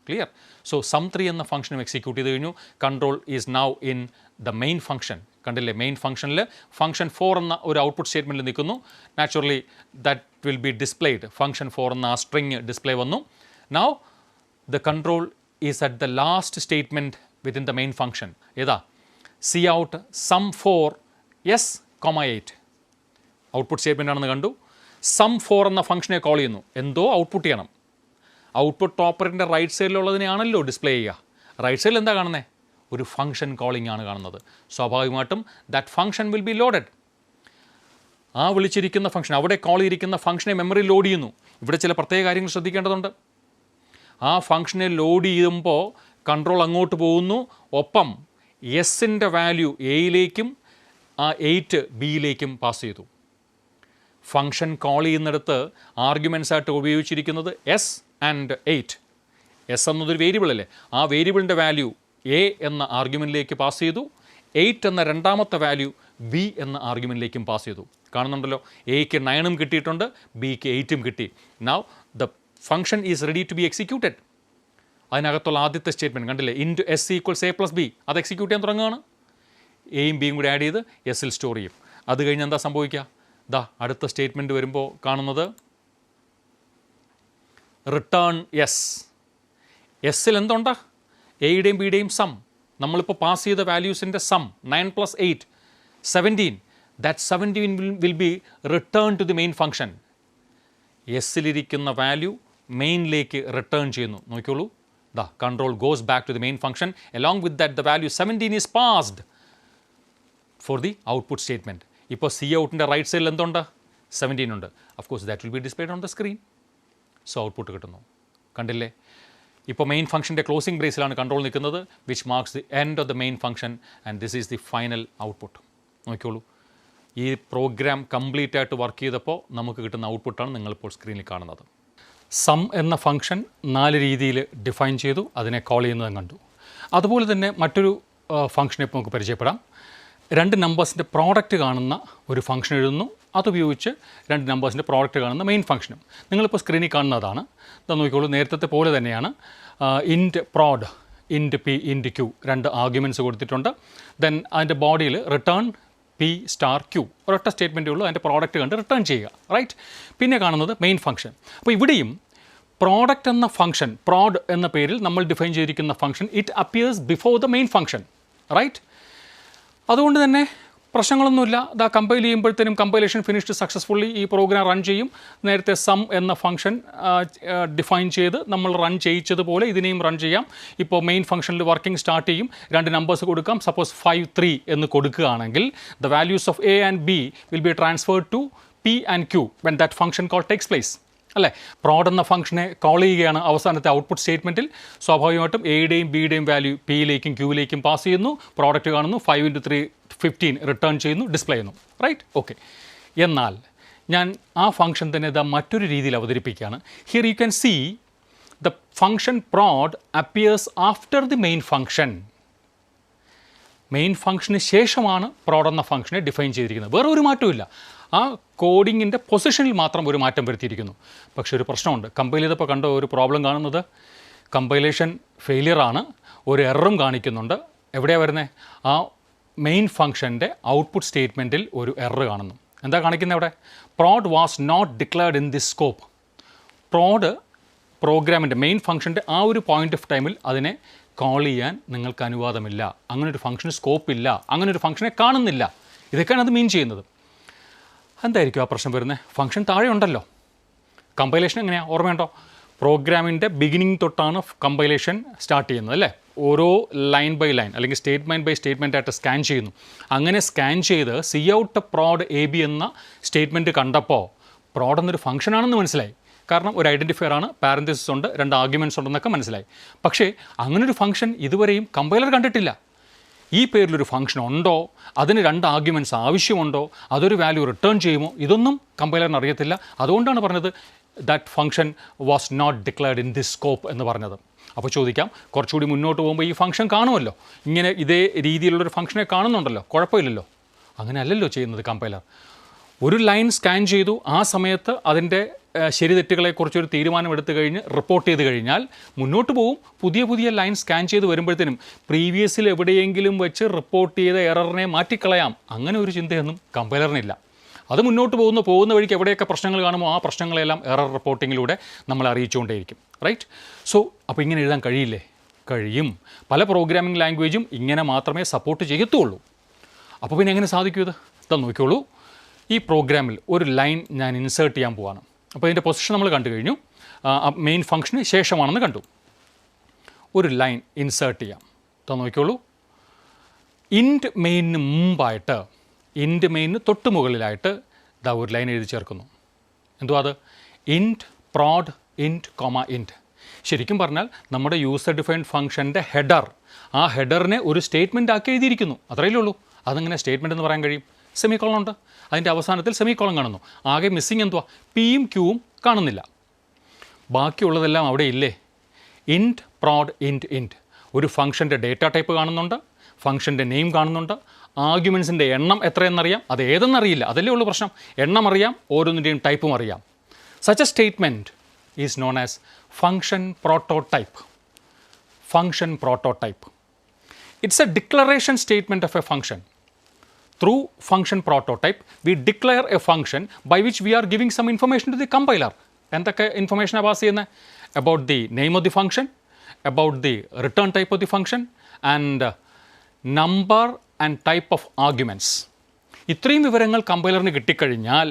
ക്ലിയർ? സോ സം 3 എന്ന ഫംഗ്ഷനും എക്സിക്യൂട്ട് ചെയ്ത് കഴിഞ്ഞു. Control is now in the main function. കണ്ടില്ലേ? മെയിൻ ഫംഗ്ഷനിൽ ഫംഗ്ഷൻ 4 എന്ന ഒരു ഔട്ട്പുട്ട് സ്റ്റേറ്റ്മെൻറ്റിൽ നിൽക്കുന്നു. Naturally that will be displayed. Function 4 എന്ന ആ സ്ട്രിങ് ഡിസ്പ്ലേ വന്നു. Now the control is at the last statement within the main function. ഏതാ? Cout sum 4 s, 8. Output statement ആണെന്ന് കണ്ടു. സം 4 എന്ന ഫംഗ്ഷനെ കോൾ ചെയ്യുന്നു. എന്തോ ഔട്ട്പുട്ട് ചെയ്യണം. ഔട്ട്പുട്ട് ഓപ്പറേറ്ററിൻ്റെ റൈറ്റ് സൈഡിലുള്ളതിനെയാണല്ലോ ഡിസ്പ്ലേ ചെയ്യുക. റൈറ്റ് സൈഡിൽ എന്താ കാണുന്നത്? ഒരു ഫംഗ്ഷൻ കോളിംഗ് ആണ് കാണുന്നത്. സ്വാഭാവികമായിട്ടും that function will be loaded. ആ വിളിച്ചിരിക്കുന്ന ഫംഗ്ഷൻ, അവിടെ കോൾ ചെയ്തിരിക്കുന്ന ഫംഗ്ഷനെ മെമ്മറി ലോഡ് ചെയ്യുന്നു. ഇവിടെ ചില പ്രത്യേക കാര്യങ്ങൾ ശ്രദ്ധിക്കേണ്ടതുണ്ട്. ആ ഫംഗ്ഷനെ ലോഡ് ചെയ്യുമ്പോൾ കൺട്രോൾ അങ്ങോട്ട് പോകുന്നു. ഒപ്പം എസിൻ്റെ വാല്യൂ എയിലേക്കും ആ 8 ബിയിലേക്കും പാസ് ചെയ്തു. ഫംഗ്ഷൻ കോൾ ചെയ്യുന്നിടത്ത് ആർഗ്യുമെൻറ്റ്സ് ആയിട്ട് ഉപയോഗിച്ചിരിക്കുന്നത് എസ് ആൻഡ് 8. എസ് എന്നതൊരു വേരിയബിൾ അല്ലേ. ആ വേരിയബിളിൻ്റെ വാല്യൂ എ എന്ന ആർഗ്യുമെൻറ്റിലേക്ക് പാസ് ചെയ്തു. 8 എന്ന രണ്ടാമത്തെ വാല്യൂ ബി എന്ന ആർഗ്യുമെൻറ്റിലേക്കും പാസ് ചെയ്തു. കാണുന്നുണ്ടല്ലോ, എയ്ക്ക് 9ഉം കിട്ടിയിട്ടുണ്ട്, ബിക്ക് 8ഉം കിട്ടി. Now the function is ready to be executed. അതിനകത്തുള്ള ആദ്യത്തെ സ്റ്റേറ്റ്മെൻറ്റ് കണ്ടില്ലേ? Int s equals a plus b. അത് എക്സിക്യൂട്ട് ചെയ്യാൻ തുടങ്ങുകയാണ്. എയും ബിയും കൂടി ആഡ് ചെയ്ത് എസ്സിൽ സ്റ്റോർ ചെയ്യും. അത് കഴിഞ്ഞ് എന്താ സംഭവിക്കുക? ദാ അടുത്ത സ്റ്റേറ്റ്മെൻറ്റ് വരുമ്പോൾ കാണുന്നത് റിട്ടേൺ എസ്. എസ്സിൽ എന്തുണ്ട്? എയുടെയും ബിയുടെയും സം. നമ്മളിപ്പോൾ പാസ് ചെയ്ത വാല്യൂസിൻ്റെ sum 9 + 8 17. That 17 will be return to the main function. എസ്സിലിരിക്കുന്ന വാല്യൂ മെയിനിലേക്ക് റിട്ടേൺ ചെയ്യുന്നു. നോക്കിയോളൂ. The control goes back to the main function. Along with that the value 17 is passed for the output statement. ഇപ്പോൾ സി ഔട്ടിൻ്റെ right സൈഡിൽ എന്തുണ്ട്? 17 ഉണ്ട്. Of course that will be displayed on the screen. So output കിട്ടുന്നു. കണ്ടില്ലേ? ഇപ്പോൾ main ഫംഗ്ഷൻ്റെ ക്ലോസിംഗ് ബ്രേസിലാണ് കൺട്രോൾ നിൽക്കുന്നത്, which marks the end of the main function and this is the final output. നോക്കിയോളൂ. ഈ പ്രോഗ്രാം കംപ്ലീറ്റ് ആയിട്ട് വർക്ക് ചെയ്തപ്പോൾ നമുക്ക് കിട്ടുന്ന ഔട്ട്പുട്ടാണ് നിങ്ങളിപ്പോൾ സ്ക്രീനിൽ കാണുന്നത്. സം എന്ന ഫംഗ്ഷൻ 4 രീതിയിൽ ഡിഫൈൻ ചെയ്തു. അതിനെ കോൾ ചെയ്യുന്നതും കണ്ടു. അതുപോലെ തന്നെ മറ്റൊരു ഫംഗ്ഷനെ ഇപ്പോൾ നമുക്ക് പരിചയപ്പെടാം. 2 നമ്പേഴ്സിൻ്റെ പ്രോഡക്റ്റ് കാണുന്ന ഒരു ഫംഗ്ഷൻ എഴുതുന്നു. അതുപയോഗിച്ച് 2 നമ്പേഴ്സിൻ്റെ പ്രോഡക്റ്റ് കാണുന്ന മെയിൻ ഫംഗ്ഷനും നിങ്ങളിപ്പോൾ സ്ക്രീനിൽ കാണുന്നതാണ്. ഇതാ നോക്കിക്കോളൂ. നേരത്തെ പോലെ തന്നെയാണ്. ഇൻറ്റ് പ്രോഡ് ഇൻറ്റ് പി ഇൻറ്റ് ക്യൂ രണ്ട് ആർഗ്യുമെൻറ്റ്സ് കൊടുത്തിട്ടുണ്ട്. ദെൻ അതിൻ്റെ ബോഡിയിൽ റിട്ടേൺ പി സ്റ്റാർ ക്യൂ ഒരൊറ്റ സ്റ്റേറ്റ്മെൻറ്റേ ഉള്ളൂ. അതിൻ്റെ പ്രോഡക്റ്റ് കണ്ട് റിട്ടേൺ ചെയ്യുക, റൈറ്റ്. പിന്നെ കാണുന്നത് മെയിൻ ഫംഗ്ഷൻ. അപ്പോൾ ഇവിടെയും പ്രോഡക്റ്റ് എന്ന ഫംഗ്ഷൻ, പ്രോഡ് എന്ന പേരിൽ നമ്മൾ ഡിഫൈൻ ചെയ്തിരിക്കുന്ന function it appears before the main function, right. അതുകൊണ്ട് തന്നെ പ്രശ്നങ്ങളൊന്നുമില്ല. ദാ കമ്പൈൽ ചെയ്യുമ്പോഴത്തേനും കമ്പൈലേഷൻ ഫിനിഷ്ഡ് സക്സസ്ഫുള്ളി, ഈ പ്രോഗ്രാം റൺ ചെയ്യും. നേരത്തെ സം എന്ന ഫംഗ്ഷൻ ഡിഫൈൻ ചെയ്ത് നമ്മൾ റൺ ചെയ്യിച്ചതുപോലെ ഇതിനെയും റൺ ചെയ്യാം. ഇപ്പോൾ മെയിൻ ഫംഗ്ഷനിൽ വർക്കിംഗ് സ്റ്റാർട്ട് ചെയ്യും. രണ്ട് നമ്പേഴ്സ് കൊടുക്കാം. സപ്പോസ് 5, 3 എന്ന് കൊടുക്കുകയാണെങ്കിൽ the values of a and b will be transferred to p and q when that function call takes place, അല്ലേ. പ്രോഡ് എന്ന ഫംഗ്ഷനെ കോൾ ചെയ്യുകയാണ് അവസാനത്തെ ഔട്ട്പുട്ട് സ്റ്റേറ്റ്മെൻറ്റിൽ. സ്വാഭാവികമായിട്ടും എയുടെയും ബിയുടെയും വാല്യൂ പിയിലേക്കും ക്യൂവിലേക്കും പാസ് ചെയ്യുന്നു. പ്രോഡക്റ്റ് കാണുന്നു. 5 × 3 15 റിട്ടേൺ ചെയ്യുന്നു, ഡിസ്പ്ലേ ചെയ്യുന്നു, റൈറ്റ്. ഓക്കെ. എന്നാൽ ഞാൻ ആ ഫംഗ്ഷൻ തന്നെ ഇതാ മറ്റൊരു രീതിയിൽ അവതരിപ്പിക്കുകയാണ്. Here you can see the function prod appears after the main function. Main ഫംഗ്ഷന് ശേഷമാണ് പ്രോഡ് എന്ന ഫംഗ്ഷനെ ഡിഫൈൻ ചെയ്തിരിക്കുന്നത്. വേറെ ഒരു മാറ്റവും. ആ കോഡിങ്ങിൻ്റെ പൊസിഷനിൽ മാത്രം ഒരു മാറ്റം വരുത്തിയിരിക്കുന്നു. പക്ഷേ ഒരു പ്രശ്നമുണ്ട്. കമ്പൈൽ ചെയ്തപ്പോൾ കണ്ട ഒരു പ്രോബ്ലം കാണുന്നത് കമ്പൈലേഷൻ ഫെയിലിയറാണ്. ഒരു എററും കാണിക്കുന്നുണ്ട്. എവിടെയാണ് വരുന്നത്? ആ മെയിൻ ഫംഗ്ഷൻ്റെ ഔട്ട്പുട്ട് സ്റ്റേറ്റ്മെൻറ്റിൽ ഒരു എറർ കാണുന്നു. എന്താ കാണിക്കുന്നത് അവിടെ? Prod was not declared in this scope. Prod പ്രോഗ്രാമിൻ്റെ മെയിൻ ഫംഗ്ഷൻ്റെ ആ ഒരു പോയിൻ്റ് ഓഫ് ടൈമിൽ അതിനെ കോൾ ചെയ്യാൻ നിങ്ങൾക്ക് അനുവാദമില്ല. അങ്ങനൊരു ഫംഗ്ഷന് സ്കോപ്പില്ല. അങ്ങനൊരു ഫംഗ്ഷനെ കാണുന്നില്ല. ഇതൊക്കെയാണ് അത് മീൻ ചെയ്യുന്നത്. എന്തായിരിക്കും ആ പ്രശ്നം വരുന്നത്? ഫംഗ്ഷൻ താഴെ ഉണ്ടല്ലോ. കമ്പൈലേഷൻ എങ്ങനെയാണ്? ഓർമ്മയുണ്ടോ? പ്രോഗ്രാമിൻ്റെ ബിഗിനിങ് തൊട്ടാണ് കമ്പൈലേഷൻ സ്റ്റാർട്ട് ചെയ്യുന്നത്, അല്ലേ. ഓരോ ലൈൻ ബൈ ലൈൻ അല്ലെങ്കിൽ സ്റ്റേറ്റ്മെൻറ്റ് ബൈ സ്റ്റേറ്റ്മെൻ്റ് ആയിട്ട് സ്കാൻ ചെയ്യുന്നു. അങ്ങനെ സ്കാൻ ചെയ്ത് സി ഔട്ട് പ്രോഡ് എ ബി എന്ന സ്റ്റേറ്റ്മെൻറ്റ് കണ്ടപ്പോൾ പ്രോഡ് എന്നൊരു ഫംഗ്ഷനാണെന്ന് മനസ്സിലായി. കാരണം ഒരു ഐഡൻറ്റിഫയർ ആണ്, പാരന്തസിസ് ഉണ്ട്, രണ്ട് ആർഗ്യുമെൻറ്റ്സ് ഉണ്ടെന്നൊക്കെ മനസ്സിലായി. പക്ഷേ അങ്ങനൊരു ഫംഗ്ഷൻ ഇതുവരെയും കമ്പൈലർ കണ്ടിട്ടില്ല. ഈ പേരിലൊരു ഫംഗ്ഷൻ ഉണ്ടോ, അതിന് രണ്ട് ആർഗ്യുമെൻറ്റ്സ് ആവശ്യമുണ്ടോ, അതൊരു വാല്യൂ റിട്ടേൺ ചെയ്യുമോ, ഇതൊന്നും കമ്പൈലറിന് അറിയത്തില്ല. അതുകൊണ്ടാണ് പറഞ്ഞത് that function was not declared in this scope എന്ന് പറഞ്ഞത്. അപ്പോൾ ചോദിക്കാം, കുറച്ചുകൂടി മുന്നോട്ട് പോകുമ്പോൾ ഈ ഫംഗ്ഷൻ കാണുമല്ലോ, ഇങ്ങനെ ഇതേ രീതിയിലുള്ളൊരു ഫംഗ്ഷനെ കാണുന്നുണ്ടല്ലോ, കുഴപ്പമില്ലല്ലോ. അങ്ങനെ അല്ലല്ലോ ചെയ്യുന്നത് കമ്പൈലർ. ഒരു ലൈൻ സ്കാൻ ചെയ്തു, ആ സമയത്ത് അതിൻ്റെ ശരി തെറ്റുകളെക്കുറിച്ചൊരു തീരുമാനമെടുത്തു കഴിഞ്ഞ് റിപ്പോർട്ട് ചെയ്ത് കഴിഞ്ഞാൽ മുന്നോട്ട് പോകും. പുതിയ ലൈൻ സ്കാൻ ചെയ്ത് വരുമ്പോഴത്തേനും പ്രീവിയസിൽ എവിടെയെങ്കിലും വെച്ച് റിപ്പോർട്ട് ചെയ്ത എററിനെ മാറ്റിക്കളയാം. അങ്ങനെ ഒരു ചിന്തയൊന്നും കമ്പൈലറിനില്ല. അത് മുന്നോട്ട് പോകുന്ന വഴിക്ക് എവിടെയൊക്കെ പ്രശ്നങ്ങൾ കാണുമോ ആ പ്രശ്നങ്ങളെല്ലാം എറർ റിപ്പോർട്ടിങ്ങിലൂടെ നമ്മൾ അറിയിച്ചുകൊണ്ടേയിരിക്കും, റൈറ്റ്. സോ അപ്പോൾ ഇങ്ങനെ എഴുതാൻ കഴിയില്ലേ? കഴിയും. പല പ്രോഗ്രാമിംഗ് ലാംഗ്വേജും ഇങ്ങനെ മാത്രമേ സപ്പോർട്ട് ചെയ്യത്തുള്ളൂ. അപ്പോൾ പിന്നെ എങ്ങനെ സാധിക്കും ഇത്? ഇതാ നോക്കിക്കോളൂ. ഈ പ്രോഗ്രാമിൽ ഒരു ലൈൻ ഞാൻ ഇൻസേർട്ട് ചെയ്യാൻ പോവാണ്. അപ്പോൾ ഇതിൻ്റെ പൊസിഷൻ നമ്മൾ കണ്ടു കഴിഞ്ഞു. മെയിൻ ഫംഗ്ഷന് ശേഷമാണെന്ന് കണ്ടു. ഒരു ലൈൻ ഇൻസേർട്ട് ചെയ്യാം. ഇതാ നോക്കിക്കോളൂ. ഇൻറ്റ് മെയിനിന് മുമ്പായിട്ട്, ഇൻറ്റ് മെയിനിന് തൊട്ട് മുകളിലായിട്ട് ഇതാ ഒരു ലൈൻ എഴുതി ചേർക്കുന്നു. എന്തുവാ അത്? ഇൻറ്റ് പ്രോഡ് ഇൻറ്റ് കോമ ഇൻറ്റ്. ശരിക്കും പറഞ്ഞാൽ നമ്മുടെ യൂസർ ഡിഫൈൻഡ് ഫംഗ്ഷൻ്റെ ഹെഡർ, ആ ഹെഡറിനെ ഒരു സ്റ്റേറ്റ്മെൻ്റ് ആക്കി എഴുതിയിരിക്കുന്നു. അത്രയേ ഉള്ളൂ. അതെങ്ങനെ സ്റ്റേറ്റ്മെൻറ്റ് എന്ന് പറയാൻ കഴിയും? സെമിക്കോളൻ ഉണ്ട്. അതിൻ്റെ അവസാനത്തിൽ സെമിക്കോളൻ കാണുന്നു. ആകെ മിസ്സിങ് എന്തുവാ? പിയും ക്യൂവും കാണുന്നില്ല. ബാക്കിയുള്ളതെല്ലാം അവിടെ ഇല്ലേ? ഇൻറ്റ് പ്രോഡ് ഇൻറ്റ് ഇൻറ്റ്. ഒരു ഫംഗ്ഷൻ്റെ ഡേറ്റ ടൈപ്പ് കാണുന്നുണ്ട്, ഫംഗ്ഷൻ്റെ നെയിം കാണുന്നുണ്ട്, ആർഗ്യുമെൻസിൻ്റെ എണ്ണം എത്രയെന്നറിയാം, അത് ഏതെന്നറിയില്ല. അതല്ലേ ഉള്ളൂ പ്രശ്നം. എണ്ണം അറിയാം, ഓരോന്നിൻ്റെയും ടൈപ്പും അറിയാം. Such A statement is known as function prototype. Function prototype. It's A declaration statement of A function. Through function prototype, we declare a function by which we are giving some information to the compiler. എന്തൊക്കെ ഇൻഫർമേഷനാണ് pass ചെയ്യുന്നത്? About the name of the function, about the return type of the function, and number and type of arguments. ഇത്രയും വിവരങ്ങൾ കമ്പൈലറിന് കിട്ടിക്കഴിഞ്ഞാൽ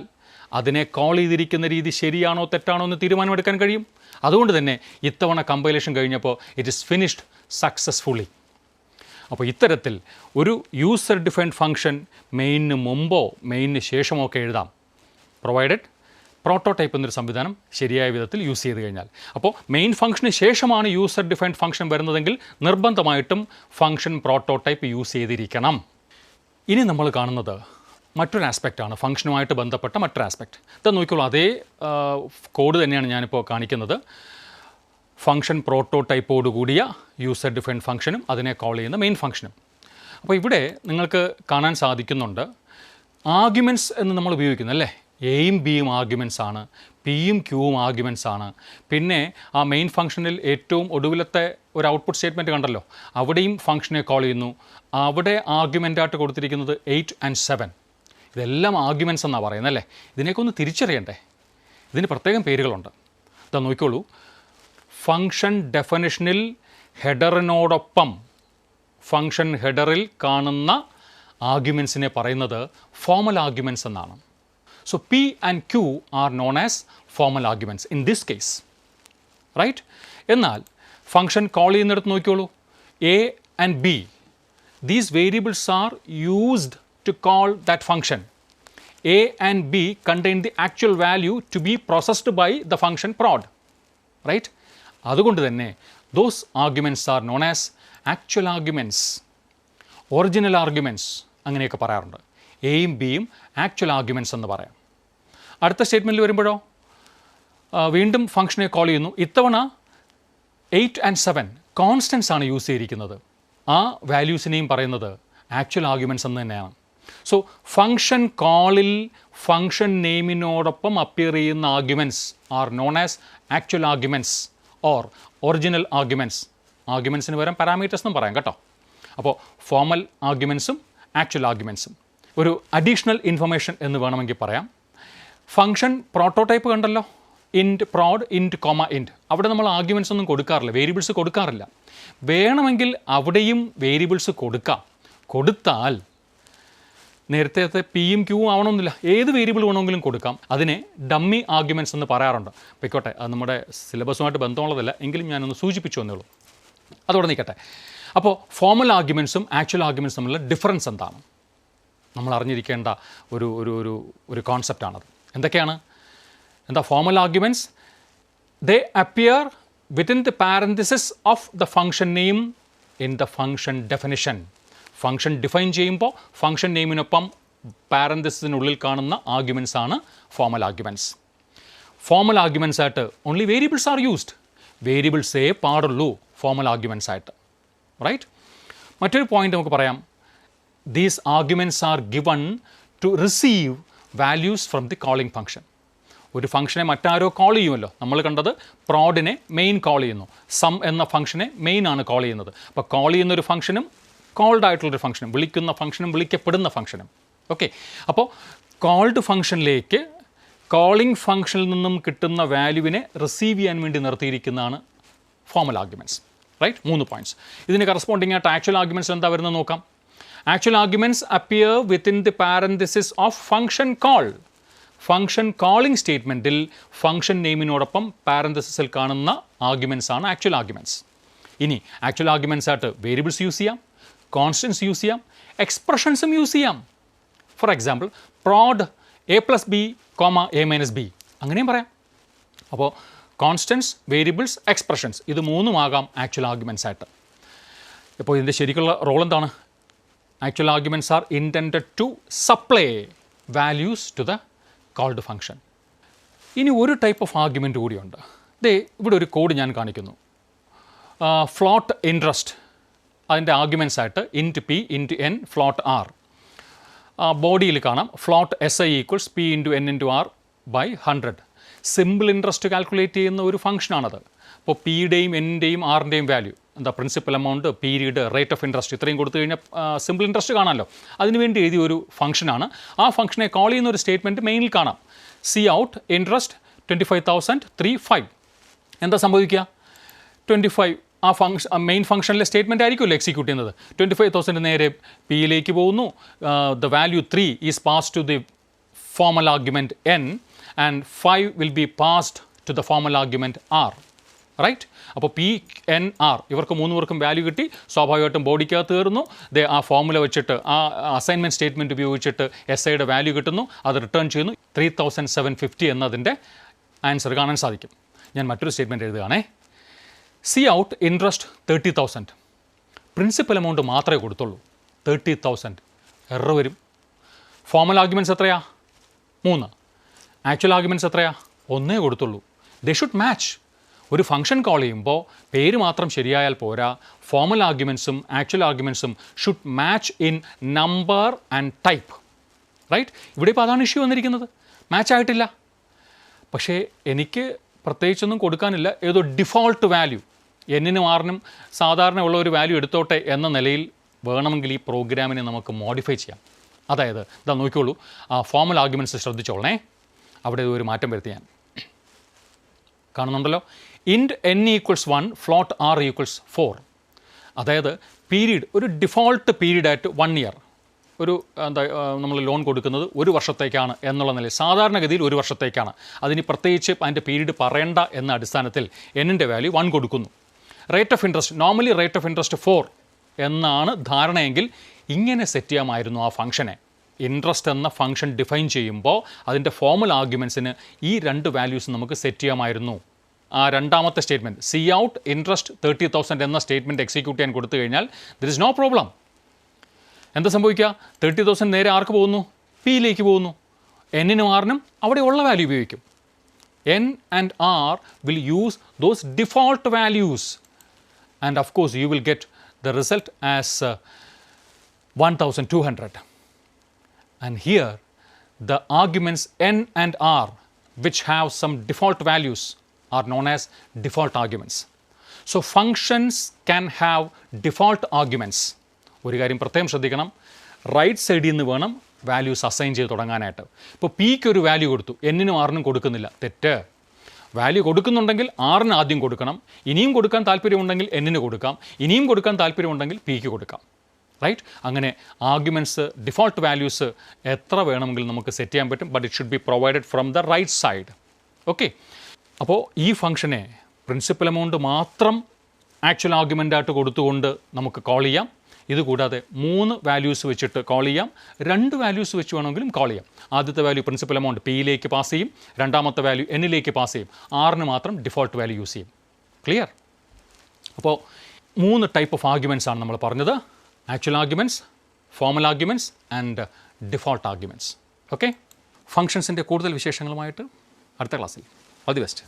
അതിനെ call ചെയ്തിരിക്കുന്ന രീതി ശരിയാണോ തെറ്റാണോ എന്ന് തീരുമാനമെടുക്കാൻ കഴിയും. അതുകൊണ്ട് തന്നെ ഇത്തവണ കമ്പൈലേഷൻ കഴിഞ്ഞപ്പോൾ ഇറ്റ് ഇസ് ഫിനിഷ്ഡ് സക്സസ്ഫുള്ളി. അപ്പോൾ ഇത്തരത്തിൽ ഒരു യൂസർ ഡിഫൈൻഡ് ഫംഗ്ഷൻ മെയിനിന് മുമ്പോ മെയിനിന് ശേഷമോ ഒക്കെ എഴുതാം, പ്രൊവൈഡഡ് പ്രോട്ടോടൈപ്പ് എന്നൊരു സംവിധാനം ശരിയായ വിധത്തിൽ യൂസ് ചെയ്ത് കഴിഞ്ഞാൽ. അപ്പോൾ മെയിൻ ഫംഗ്ഷന് ശേഷമാണ് യൂസർ ഡിഫൈൻഡ് ഫംഗ്ഷൻ വരുന്നതെങ്കിൽ നിർബന്ധമായിട്ടും ഫംഗ്ഷൻ പ്രോട്ടോടൈപ്പ് യൂസ് ചെയ്തിരിക്കണം. ഇനി നമ്മൾ കാണുന്നത് മറ്റൊരു ആസ്പെക്റ്റാണ്, ഫംഗ്ഷനുമായിട്ട് ബന്ധപ്പെട്ട മറ്റൊരു ആസ്പെക്റ്റ്. ഇത് നോക്കിക്കോളൂ, അതേ കോഡ് തന്നെയാണ് ഞാനിപ്പോൾ കാണിക്കുന്നത്. ഫംഗ്ഷൻ പ്രോട്ടോടൈപ്പോട് കൂടിയ യൂസർ ഡിഫൈൻഡ് ഫംഗ്ഷനും അതിനെ കോൾ ചെയ്യുന്ന മെയിൻ ഫംഗ്ഷനും. അപ്പോൾ ഇവിടെ നിങ്ങൾക്ക് കാണാൻ സാധിക്കുന്നുണ്ട് ആർഗ്യുമെൻറ്റ്സ് എന്ന് നമ്മൾ ഉപയോഗിക്കുന്നു, അല്ലേ. എയും ബിയും ആർഗ്യുമെൻറ്റ്സ് ആണ്, പിയും ക്യൂവും ആർഗ്യുമെൻറ്റ്സ് ആണ്. പിന്നെ ആ മെയിൻ ഫംഗ്ഷനിൽ ഏറ്റവും ഒടുവിലത്തെ ഒരു ഔട്ട്പുട്ട് സ്റ്റേറ്റ്മെൻറ്റ് കണ്ടല്ലോ, അവിടെയും ഫംഗ്ഷനെ കോൾ ചെയ്യുന്നു. അവിടെ ആർഗ്യുമെൻ്റായിട്ട് കൊടുത്തിരിക്കുന്നത് 8 and 7. ഇതെല്ലാം ആർഗ്യുമെൻറ്റ്സ് എന്നാണ് പറയുന്നത് അല്ലേ. ഇതിനെയൊക്കെ ഒന്ന് തിരിച്ചറിയണ്ടേ, ഇതിന് പ്രത്യേകം പേരുകളുണ്ട്. ഇതാ നോക്കിക്കോളൂ, ഫംഗ്ഷൻ ഡെഫിനിഷനിൽ ഹെഡറിനോടൊപ്പം ഫംഗ്ഷൻ ഹെഡറിൽ കാണുന്ന ആർഗ്യുമെൻറ്റ്സിനെ പറയുന്നത് ഫോർമൽ ആർഗ്യുമെൻറ്റ്സ് എന്നാണ്. So P and Q are known as formal arguments in this case, right? എന്നാൽ ഫംഗ്ഷൻ കോൾ ചെയ്യുന്നിടത്ത് നോക്കിക്കോളൂ, A and B, these variables are used to call that function. A and B contain the actual value to be processed by the function prod, right? അതുകൊണ്ട് തന്നെ those arguments are known as actual arguments, original arguments അങ്ങനെയൊക്കെ പറയാറുണ്ട്. എയും ബിയും actual arguments എന്ന് പറയാം. അടുത്ത സ്റ്റേറ്റ്മെൻറ്റിൽ വരുമ്പോഴോ വീണ്ടും ഫംഗ്ഷനെ കോൾ ചെയ്യുന്നു. ഇത്തവണ 8 and 7 കോൺസ്റ്റൻസ് ആണ് യൂസ് ചെയ്തിരിക്കുന്നത്. ആ വാല്യൂസിനെയും പറയുന്നത് ആക്ച്വൽ ആർഗ്യുമെൻറ്റ്സ് എന്ന് തന്നെയാണ്. സോ ഫംഗ്ഷൻ കോളിൽ ഫംഗ്ഷൻ നെയിമിനോടൊപ്പം അപ്പിയർ ചെയ്യുന്ന arguments are known as actual arguments or original arguments. ആർഗ്യുമെൻറ്റ്സിന് പകരം പാരാമീറ്റേഴ്സ് എന്നും പറയാം കേട്ടോ. അപ്പോൾ ഫോർമൽ ആർഗ്യുമെൻറ്റ്സും ആക്ച്വൽ ആർഗ്യുമെൻറ്റ്സും. ഒരു അഡീഷണൽ ഇൻഫർമേഷൻ എന്ന് വേണമെങ്കിൽ പറയാം, ഫംഗ്ഷൻ പ്രോട്ടോടൈപ്പ് കണ്ടല്ലോ, ഇൻറ്റ് പ്രോഡ് ഇൻറ്റ് കോമ ഇൻറ്റ്. അവിടെ നമ്മൾ ആർഗ്യുമെൻറ്റ്സ് ഒന്നും കൊടുക്കാറില്ല, വേരിയബിൾസ് കൊടുക്കാറില്ല. വേണമെങ്കിൽ അവിടെയും വേരിയബിൾസ് കൊടുക്കാം. കൊടുത്താൽ നേരത്തെ പിയും ക്യൂവും ആവണമെന്നില്ല, ഏത് വേരിയബിൾ വേണമെങ്കിലും കൊടുക്കാം. അതിനെ ഡമ്മി ആർഗ്യുമെൻറ്റ്സ് എന്ന് പറയാറുണ്ട്. പൊയ്ക്കോട്ടെ, അത് നമ്മുടെ സിലബസുമായിട്ട് ബന്ധമുള്ളതല്ല, എങ്കിലും ഞാനൊന്ന് സൂചിപ്പിച്ചു എന്നേ അതോടെ നിൽക്കട്ടെ. അപ്പോൾ ഫോർമൽ ആർഗ്യുമെൻറ്റ്സും ആക്ച്വൽ ആർഗ്യുമെൻറ്റ്സും തമ്മിലുള്ള ഡിഫറൻസ് എന്താണ് നമ്മൾ അറിഞ്ഞിരിക്കേണ്ട ഒരു ഒരു ഒരു ഒരു കോൺസെപ്റ്റാണത്. എന്തൊക്കെയാണ്? എന്താ formal arguments? They appear within the parenthesis of the function name in the function definition. Function define ചെയ്യുമ്പോൾ ഫംഗ്ഷൻ നെയിമിനൊപ്പം പാരന്തസിസിനുള്ളിൽ കാണുന്ന ആർഗ്യുമെൻറ്റ്സ് ആണ് ഫോർമൽ ആർഗ്യുമെൻറ്റ്സ്. ഫോർമൽ ആർഗ്യുമെൻറ്റ്സ് ആയിട്ട് ഓൺലി വേരിയബിൾസ് ആർ യൂസ്ഡ്. വേരിയബിൾസേ പാടുള്ളൂ ഫോർമൽ ആർഗ്യുമെൻറ്റ്സ് ആയിട്ട്, റൈറ്റ്? മറ്റൊരു പോയിന്റ് നമുക്ക് പറയാം, these arguments are given to receive values from the calling function. ഒരു ഫംഗ്ഷനെ മറ്റാരോ കോൾ ചെയ്യുമല്ലോ, നമ്മൾ കണ്ടത് പ്രോഡിനെ മെയിൻ കോൾ ചെയ്യുന്നു, സം എന്ന ഫംഗ്ഷനെ മെയിൻ ആണ് കോൾ ചെയ്യുന്നത്. അപ്പോൾ കോൾ ചെയ്യുന്ന ഒരു ഫംഗ്ഷനും കോൾഡ് ആയിട്ടുള്ളൊരു ഫംഗ്ഷനും, വിളിക്കുന്ന ഫംഗ്ഷനും വിളിക്കപ്പെടുന്ന ഫംഗ്ഷനും. ഓക്കെ, അപ്പോൾ കോൾഡ് ഫംഗ്ഷനിലേക്ക് കോളിംഗ് ഫംഗ്ഷനിൽ നിന്നും കിട്ടുന്ന വാല്യൂവിനെ റിസീവ് ചെയ്യാൻ വേണ്ടി നിർത്തിയിരിക്കുന്നതാണ് ഫോർമൽ ആർഗ്യുമെൻറ്റ്സ്, റൈറ്റ്? 3 പോയിൻറ്റ്സ്. ഇതിന് കറസ്പോണ്ടിങ് ആയിട്ട് ആക്ച്വൽ ആർഗ്യുമെൻറ്റ്സ് എന്താ വരുന്നത് നോക്കാം. Actual arguments appear within the parenthesis of function call. Function calling സ്റ്റേറ്റ്മെൻറ്റിൽ ഫംഗ്ഷൻ നെയിമിനോടൊപ്പം പാരന്തസിസിൽ കാണുന്ന ആർഗ്യുമെൻറ്റ്സ് ആണ് ആക്ച്വൽ ആർഗ്യുമെൻറ്റ്സ്. ഇനി ആക്ച്വൽ ആർഗ്യുമെൻറ്റ്സ് ആയിട്ട് വേരിയബിൾസ് യൂസ് ചെയ്യാം, കോൺസ്റ്റൻസ് യൂസ് ചെയ്യാം, എക്സ്പ്രഷൻസും യൂസ് ചെയ്യാം. For example prod A+B, A-B അങ്ങനെയും പറയാം. അപ്പോൾ കോൺസ്റ്റൻസ്, വേരിയബിൾസ്, എക്സ്പ്രഷൻസ്, ഇത് മൂന്നും ആകാം ആക്ച്വൽ ആർഗ്യുമെൻറ്റ്സ് ആയിട്ട്. ഇപ്പോൾ ഇതിൻ്റെ ശരിക്കുള്ള റോൾ എന്താണ്? Actual arguments are intended to supply values to the called function. ഇനി ഒരു ടൈപ്പ് ഓഫ് ആർഗ്യുമെൻറ്റ് കൂടിയുണ്ട്. ഇവിടെ ഒരു കോഡ് ഞാൻ കാണിക്കുന്നു. ഫ്ലോട്ട് ഇൻട്രസ്റ്റ്, അതിൻ്റെ ആർഗ്യുമെൻറ്റ്സ് ആയിട്ട് int p int n float r. ബോഡിയിൽ കാണാം float SI equals p into n into r by 100. Simple interest calculate ചെയ്യുന്ന ഒരു ഫംഗ്ഷനാണത്. അപ്പോൾ പിയുടെയും എന്നിൻ്റെയും ആറിൻ്റെയും വാല്യൂ എന്താ, principal amount, period, rate of interest, ഇത്രയും കൊടുത്തു കഴിഞ്ഞാൽ സിമ്പിൾ ഇൻട്രസ്റ്റ് കാണാമല്ലോ. അതിനുവേണ്ടി എഴുതിയ ഒരു ഫംഗ്ഷനാണ്. ആ ഫംഗ്ഷനെ കോൾ ചെയ്യുന്ന ഒരു സ്റ്റേറ്റ്മെൻറ്റ് മെയിനിൽ കാണാം, സി ഔട്ട് ഇൻട്രസ്റ്റ് 25,035. എന്താ സംഭവിക്കുക? 25 ആ മെയിൻ ഫംഗ്ഷനിലെ സ്റ്റേറ്റ്മെൻറ്റ് ആയിരിക്കുമല്ലോ എക്സിക്യൂട്ട് ചെയ്യുന്നത്. 25,000 നേരെ പിയിലേക്ക് പോകുന്നു. The value 3 is pass to the formal argument n and 5 will be passed to the formal argument r, right? അപ്പോൾ പി എൻ ആർ ഇവർക്ക് 3 പേർക്കും വാല്യൂ കിട്ടി. സ്വാഭാവികമായിട്ടും ബോഡിക്കകത്ത് കയറുന്നു. ആ ഫോർമുല വെച്ചിട്ട് ആ അസൈൻമെൻറ്റ് സ്റ്റേറ്റ്മെൻറ്റ് ഉപയോഗിച്ചിട്ട് SIയുടെ വാല്യൂ കിട്ടുന്നു, അത് റിട്ടേൺ ചെയ്യുന്നു. 3750 എന്നതിൻ്റെ ആൻസർ കാണാൻ സാധിക്കും. ഞാൻ മറ്റൊരു സ്റ്റേറ്റ്മെൻറ്റ് എഴുതുകയാണേ. Cout interest 30,000, principal amount മാത്രമേ കൊടുത്തുള്ളൂ, 30,000. എറർ വരും. ഫോർമൽ ആർഗ്യുമെൻറ്റ്സ് എത്രയാ? 3. ആക്ച്വൽ ആർഗ്യുമെൻറ്റ്സ് എത്രയാ? 1 കൊടുത്തുള്ളൂ. They should match. ഒരു ഫംഗ്ഷൻ കോൾ ചെയ്യുമ്പോൾ പേര് മാത്രം ശരിയായാൽ പോരാ, ഫോർമൽ ആർഗ്യുമെൻറ്റ്സും ആക്ച്വൽ ആർഗ്യുമെൻറ്റ്സും should match in number and type, right? ഇവിടെ ഇപ്പോൾ അതാണ് ഇഷ്യൂ വന്നിരിക്കുന്നത്. മാച്ച് ആയിട്ടില്ല. പക്ഷേ എനിക്ക് പ്രത്യേകിച്ചൊന്നും കൊടുക്കാനില്ല, ഏതോ ഡിഫോൾട്ട് വാല്യൂ എന്നിനും ആറിനും സാധാരണ ഉള്ള ഒരു വാല്യൂ എടുത്തോട്ടെ എന്ന നിലയിൽ വേണമെങ്കിൽ ഈ പ്രോഗ്രാമിനെ നമുക്ക് മോഡിഫൈ ചെയ്യാം. അതായത് ഇതാ നോക്കിക്കോളൂ, ആ ഫോർമൽ ആർഗ്യുമെൻറ്റ്സ് ശ്രദ്ധിച്ചോളണേ. അവിടെ ഒരു മാറ്റം വരുത്തി ഞാൻ കാണുന്നുണ്ടല്ലോ. ഇൻറ്റ് n = 1 ഫ്ലോട്ട് r = 4. അതായത് പീരീഡ് ഒരു ഡിഫോൾട്ട് പീരീഡായിട്ട് 1 ഇയർ, ഒരു നമ്മൾ ലോൺ കൊടുക്കുന്നത് 1 വർഷത്തേക്കാണ് എന്നുള്ള നിലയിൽ സാധാരണഗതിയിൽ 1 വർഷത്തേക്കാണ്. അതിന് പ്രത്യേകിച്ച് അതിൻ്റെ പീരീഡ് പറയേണ്ട എന്ന അടിസ്ഥാനത്തിൽ എന്നിൻ്റെ വാല്യൂ 1 കൊടുക്കുന്നു. Rate of interest normally rate of interest 4 എന്നാണ് ധാരണയെങ്കിൽ ഇങ്ങനെ സെറ്റ് ചെയ്യാമായിരുന്നു ആ ഫംഗ്ഷനെ. ഇൻട്രസ്റ്റ് എന്ന ഫംഗ്ഷൻ ഡിഫൈൻ ചെയ്യുമ്പോൾ അതിൻ്റെ ഫോർമൽ ആർഗ്യുമെൻറ്റ്സിന് ഈ 2 വാല്യൂസ് നമുക്ക് സെറ്റ് ചെയ്യാമായിരുന്നു. ആ രണ്ടാമത്തെ സ്റ്റേറ്റ്മെൻറ്റ് സി ഔട്ട് ഇൻട്രസ്റ്റ് 30,000 എന്ന സ്റ്റേറ്റ്മെൻറ്റ് എക്സിക്യൂട്ട് ചെയ്യാൻ കൊടുത്തു കഴിഞ്ഞാൽ ദർ ഇസ് നോ പ്രോബ്ലം. എന്താ സംഭവിക്കുക? 30,000 നേരെ ആർക്ക് പോകുന്നു? പിയിലേക്ക് പോകുന്നു. എന്നിനും ആറിനും അവിടെ ഉള്ള വാല്യൂ ഉപയോഗിക്കും. n and r will use those default values and of course you will get the result as 1,200. And here the arguments n and r which have some default values are known as default arguments. So functions can have default arguments. ഒരു കാര്യം പ്രത്യേകം ശ്രദ്ധിക്കണം, right സൈഡിൽ നിന്ന് വേണം values assign ചെയ്ത് തുടങ്ങാനായിട്ട്. ഇപ്പോൾ പിക്ക് ഒരു വാല്യൂ കൊടുത്തു, എന്നിനും ആറിനും കൊടുക്കുന്നില്ല, തെറ്റ്. വാല്യൂ കൊടുക്കുന്നുണ്ടെങ്കിൽ ആറിന് ആദ്യം കൊടുക്കണം, ഇനിയും കൊടുക്കാൻ താല്പര്യമുണ്ടെങ്കിൽ എന്നിന് കൊടുക്കാം, ഇനിയും കൊടുക്കാൻ താല്പര്യമുണ്ടെങ്കിൽ പിക്ക് കൊടുക്കാം. റൈറ്റ്? അങ്ങനെ ആർഗ്യുമെൻറ്റ്സ് ഡിഫോൾട്ട് വാല്യൂസ് എത്ര വേണമെങ്കിലും നമുക്ക് സെറ്റ് ചെയ്യാൻ പറ്റും. But it should be provided from the right side. Okay, അപ്പോൾ ഈ ഫംഗ്ഷനെ പ്രിൻസിപ്പൽ എമൗണ്ട് മാത്രം ആക്ച്വൽ ആർഗ്യുമെൻ്റായിട്ട് കൊടുത്തുകൊണ്ട് നമുക്ക് കോൾ ചെയ്യാം. ഇതുകൂടാതെ 3 വാല്യൂസ് വെച്ചിട്ട് കോൾ ചെയ്യാം, 2 വാല്യൂസ് വെച്ച് വേണമെങ്കിലും കോൾ ചെയ്യാം. ആദ്യത്തെ വാല്യൂ പ്രിൻസിപ്പൽ എമൗണ്ട് പിയിലേക്ക് പാസ് ചെയ്യും, രണ്ടാമത്തെ വാല്യൂ എന്നിലേക്ക് പാസ് ചെയ്യും, ആറിന് മാത്രം ഡിഫോൾട്ട് വാല്യൂ യൂസ് ചെയ്യും. ക്ലിയർ? അപ്പോൾ 3 ടൈപ്പ് ഓഫ് ആർഗ്യുമെൻറ്റ്സ് ആണ് നമ്മൾ പറഞ്ഞത്: actual arguments, formal arguments and default arguments. Okay, ഫംഗ്ഷൻസിൻ്റെ കൂടുതൽ വിശേഷങ്ങളുമായിട്ട് അടുത്ത ക്ലാസ്സിൽ. All the best.